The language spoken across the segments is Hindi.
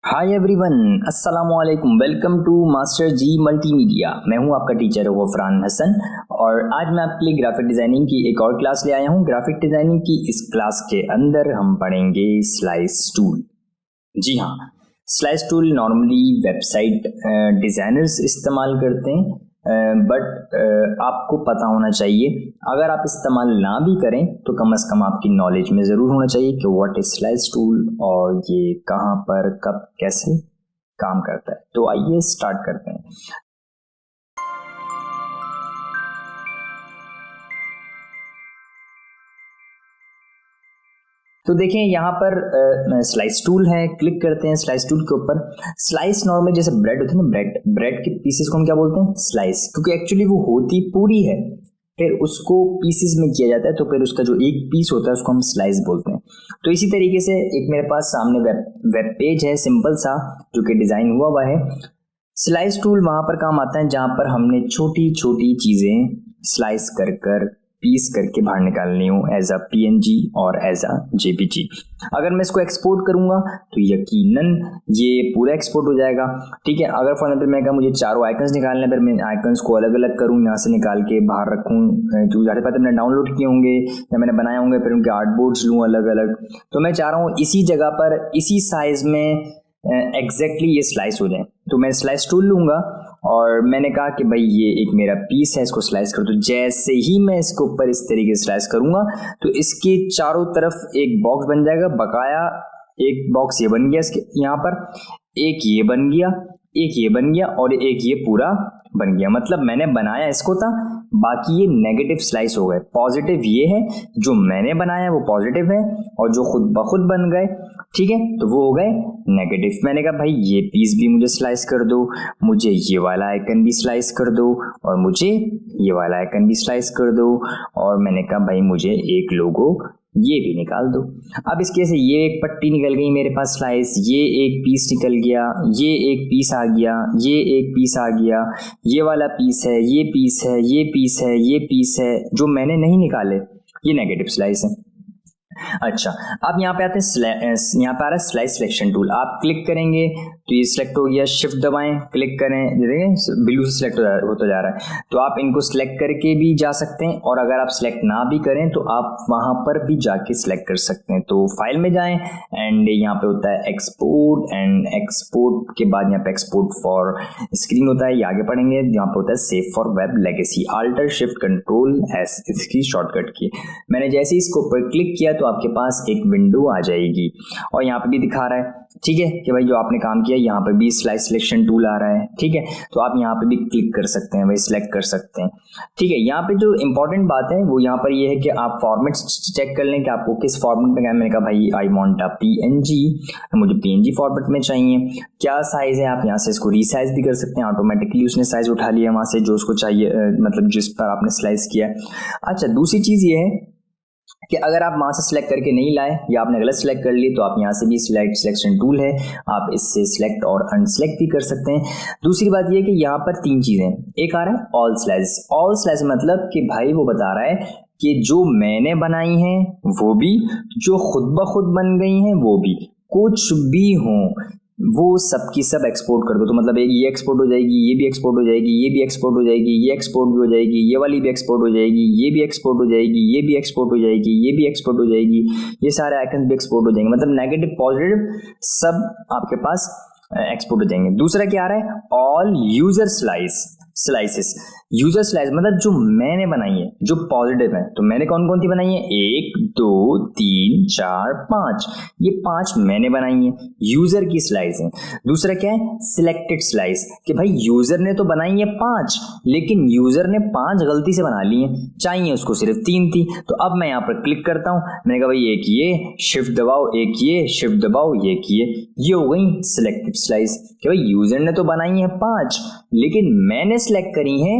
हाय एवरीवन, अस्सलाम वालेकुम। Welcome to master ji multimedia. मैं हूं आपका टीचर गफरान हसन और आज मैं आपके लिए ग्राफिक डिज़ाइनिंग की एक और क्लास ले आया हूं। ग्राफिक डिज़ाइनिंग की इस क्लास के अंदर हम पढ़ेंगे स्लाइस टूल। जी हाँ, slice tool normally website designers इस्तेमाल करते हैं, बट आपको पता होना चाहिए। अगर आप इस्तेमाल ना भी करें तो कम से कम आपकी नॉलेज में ज़रूर होना चाहिए कि व्हाट इज स्लाइस टूल और ये कहाँ पर कब कैसे काम करता है। तो आइए स्टार्ट करते हैं। तो देखें यहाँ पर स्लाइस टूल है, क्लिक करते हैं स्लाइस टूल के ऊपर। स्लाइस नॉर्मल जैसे ब्रेड होती है ना, ब्रेड के पीसेस को हम क्या बोलते हैं? स्लाइस, क्योंकि एक्चुअली वो होती पूरी है, फिर उसको पीसेस में किया जाता है, तो फिर उसका जो एक पीस होता है उसको हम स्लाइस बोलते हैं। तो इसी तरीके से एक मेरे पास सामने वेब पेज है सिंपल सा, जो कि डिज़ाइन हुआ है। स्लाइस टूल वहाँ पर काम आता है जहाँ पर हमने छोटी छोटी चीज़ें स्लाइस कर पीस करके बाहर निकालनी हो, एज अ PNG और एज अ JPG। अगर मैं इसको एक्सपोर्ट करूंगा तो यकीनन ये पूरा एक्सपोर्ट हो जाएगा। ठीक है, अगर फॉर एग्जाम्पल मैं मुझे चारों आइकन्स निकालने, फिर मैं आइकन्स को अलग अलग करूँ, यहाँ से निकाल के बाहर रखूँ, जो ज़्यादा पता मैंने डाउनलोड किए होंगे या मैंने बनाए होंगे, फिर उनके आर्टबोर्ड्स लूँ अलग अलग। तो मैं चाह रहा हूँ इसी जगह पर इसी साइज में एग्जैक्टली ये स्लाइस हो जाए। तो मैं स्लाइस टूल लूँगा और मैंने कहा कि भाई ये एक मेरा पीस है, इसको स्लाइस करो। तो जैसे ही मैं इसके ऊपर इस तरीके से स्लाइस करूँगा तो इसके चारों तरफ एक बॉक्स बन जाएगा। बकाया एक बॉक्स ये बन गया, इसके यहाँ पर एक ये बन गया, एक ये बन गया और एक ये पूरा बन गया। मतलब मैंने बनाया इसको था, बाकी ये नेगेटिव स्लाइस हो गए। पॉजिटिव ये है, जो मैंने बनाया वो पॉजिटिव है, और जो खुद ब खुद बन गए, ठीक है, तो वो हो गए नेगेटिव। मैंने कहा भाई ये पीस भी मुझे स्लाइस कर दो, मुझे ये वाला आइकन भी स्लाइस कर दो, और मुझे ये वाला आइकन भी स्लाइस कर दो, और मैंने कहा भाई मुझे एक लोगो ये भी निकाल दो। अब इसके से ये एक पट्टी निकल गई मेरे पास स्लाइस, ये एक पीस निकल गया, ये एक पीस आ गया, ये एक पीस आ गया, ये वाला पीस है, ये पीस है, ये पीस है, ये पीस है। जो मैंने नहीं निकाले ये नेगेटिव स्लाइस है। अच्छा, अब यहाँ पे आते हैं, यहाँ पे आ रहा है स्लाइस सिलेक्शन टूल। आप क्लिक करेंगे तो ये सिलेक्ट हो गया, शिफ्ट दबाएं, क्लिक करें, देखें ब्लू से सिलेक्ट होता जा रहा है। तो आप इनको सिलेक्ट करके भी जा सकते हैं, और अगर आप सिलेक्ट ना भी करें तो आप वहाँ पर भी जाके सिलेक्ट कर सकते हैं। तो फाइल में जाएं एंड यहाँ पे होता है एक्सपोर्ट, एंड एक्सपोर्ट के बाद यहाँ पे एक्सपोर्ट फॉर स्क्रीन होता है, ये आगे पढ़ेंगे। यहाँ पे होता है save for web legacy, alter shift control S, इसकी शॉर्टकट की। मैंने जैसे ही इसके ऊपर क्लिक किया तो आपके पास एक विंडो आ जाएगी, और यहाँ पे भी दिखा रहा है, ठीक है, कि भाई जो आपने काम किया, यहाँ पे भी स्लाइस सिलेक्शन टूल आ रहा है। ठीक है, तो आप यहाँ पे भी क्लिक कर सकते हैं, वही सिलेक्ट कर सकते हैं। ठीक है, यहाँ पे जो इंपॉर्टेंट बात है वो यहाँ पर ये है कि आप फॉर्मेट चेक कर लें कि आपको किस फॉर्मेट में। मैंने कहा भाई आई वांट अ PNG, मुझे PNG फॉर्मेट में चाहिए। क्या साइज है, आप यहाँ से इसको रीसाइज भी कर सकते हैं, ऑटोमेटिकली उसने साइज उठा लिया वहाँ से जो उसको चाहिए, मतलब जिस पर आपने स्लाइस किया। अच्छा, दूसरी चीज़ ये है कि अगर आप वहाँ से सिलेक्ट करके नहीं लाए या आपने गलत सिलेक्ट कर ली, तो आप यहाँ से भी सिलेक्शन टूल है, आप इससे सिलेक्ट और अनसिलेक्ट भी कर सकते हैं। दूसरी बात ये है कि यहाँ पर तीन चीज़ें, एक आ रहा है ऑल स्लाइस। ऑल स्लाइस मतलब कि भाई वो बता रहा है कि जो मैंने बनाई हैं वो भी, जो खुद ब खुद बन गई हैं वो भी, कुछ भी हों वो सब की सब एक्सपोर्ट कर दो। तो मतलब एक ये एक्सपोर्ट हो जाएगी, ये भी एक्सपोर्ट हो जाएगी, ये भी एक्सपोर्ट हो जाएगी, ये एक्सपोर्ट भी हो जाएगी, ये वाली भी एक्सपोर्ट हो जाएगी, ये भी एक्सपोर्ट हो जाएगी, ये भी एक्सपोर्ट हो जाएगी, ये भी एक्सपोर्ट हो जाएगी, ये सारे आइकन्स भी एक्सपोर्ट हो जाएंगे। मतलब नेगेटिव पॉजिटिव सब आपके पास एक्सपोर्ट हो जाएंगे। दूसरा क्या आ रहा है, all user slices. User slice मतलब जो मैंने बनाई है, जो पॉजिटिव है। तो मैंने कौन कौन सी बनाई है, 1 2 3 4 5, ये 5 मैंने बनाई है, यूजर की स्लाइस है। दूसरा क्या है, सिलेक्टेड स्लाइस, कि भाई यूजर ने तो बनाई है 5, लेकिन यूजर ने 5 गलती से बना ली है, चाहिए उसको सिर्फ 3 थी। तो अब मैं यहाँ पर क्लिक करता हूँ, मैंने कहा भाई एक ये, शिफ्ट दबाओ, एक ये, शिफ्ट दबाओ, ये हो गई सिलेक्टेड स्लाइस। कि भाई यूजर ने तो बनाई है 5, लेकिन मैंने सिलेक्ट करी है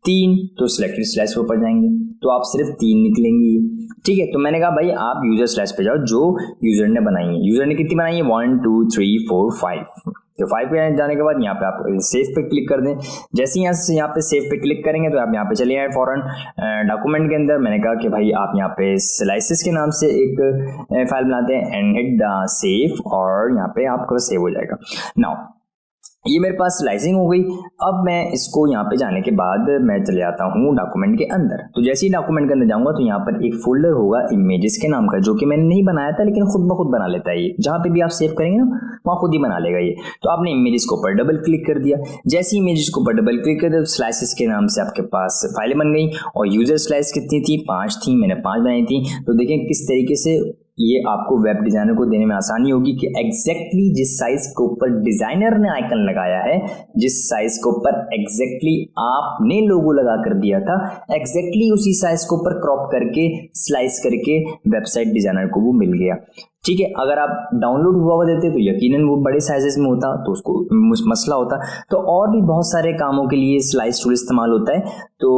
3, तो सिलेक्टेड स्लाइस के ऊपर जाएंगे तो आप सिर्फ 3 निकलेंगी। ठीक है, तो मैंने कहा भाई आप यूजर स्लाइस पे जाओ जो यूजर ने बनाई है। यूजर ने कितनी बनाई है, 1 2 3 4 5, तो 5 पे जाने के बाद यहाँ पे आप सेव पे क्लिक कर दें। जैसे यहाँ पे सेव पे क्लिक करेंगे तो आप यहाँ पे चले आए फौरन डॉक्यूमेंट के अंदर। मैंने कहा कि भाई आप यहाँ पे स्लाइसेस के नाम से एक फाइल बनाते हैं एंड हिट द सेव, और यहाँ पे आपका सेव हो जाएगा। नाउ ये मेरे पास स्लाइसिंग हो गई। अब मैं इसको यहाँ पे जाने के बाद मैं चले आता हूँ डॉक्यूमेंट के अंदर। तो जैसे ही डॉक्यूमेंट के अंदर जाऊंगा तो यहाँ पर एक फोल्डर होगा इमेजेस के नाम का, जो कि मैंने नहीं बनाया था लेकिन खुद ब खुद बना लेता है ये। जहाँ पे भी आप सेव करेंगे ना वहाँ खुद ही बना लेगा ये। तो आपने इमेजेस के ऊपर डबल क्लिक कर दिया। जैसे ही इमेजेस के ऊपर डबल क्लिक कर दिया तो स्लाइसेस के नाम से आपके पास फाइलें बन गई। और यूजर स्लाइस कितनी थी? 5 थी, मैंने 5 बनाई थी। तो देखें किस तरीके से ये आपको वेब डिजाइनर को देने में आसानी होगी कि एग्जैक्टली जिस साइज के ऊपर डिजाइनर ने आइकन लगाया है, जिस साइज के ऊपर एग्जैक्टली आपने लोगो लगा कर दिया था, एग्जैक्टली उसी साइज के ऊपर क्रॉप करके स्लाइस करके वेबसाइट डिजाइनर को वो मिल गया। ठीक है, अगर आप डाउनलोड हुआ देते तो यकीनन वो बड़े साइजेस में होता तो उसको मसला होता। तो और भी बहुत सारे कामों के लिए स्लाइस टूल इस्तेमाल होता है। तो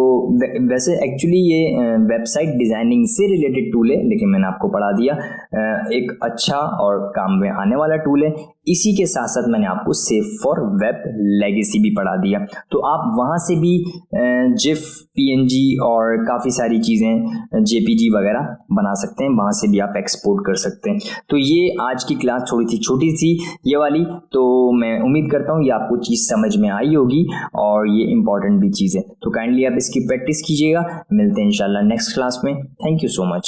वैसे एक्चुअली ये वेबसाइट डिजाइनिंग से रिलेटेड टूल है, लेकिन मैंने आपको पढ़ा दिया एक अच्छा और काम में आने वाला टूल है। इसी के साथ साथ मैंने आपको सेव फॉर वेब लेगेसी भी पढ़ा दिया। तो आप वहाँ से भी जिफ, पीएनजी और काफ़ी सारी चीज़ें जेपीजी वगैरह बना सकते हैं, वहाँ से भी आप एक्सपोर्ट कर सकते हैं। तो ये आज की क्लास थोड़ी सी छोटी सी ये वाली, तो मैं उम्मीद करता हूँ ये आपको चीज़ समझ में आई होगी और ये इंपॉर्टेंट भी चीज़ है। तो काइंडली आप इसकी प्रैक्टिस कीजिएगा। मिलते हैं इंशाल्लाह नेक्स्ट क्लास में। Thank you so much.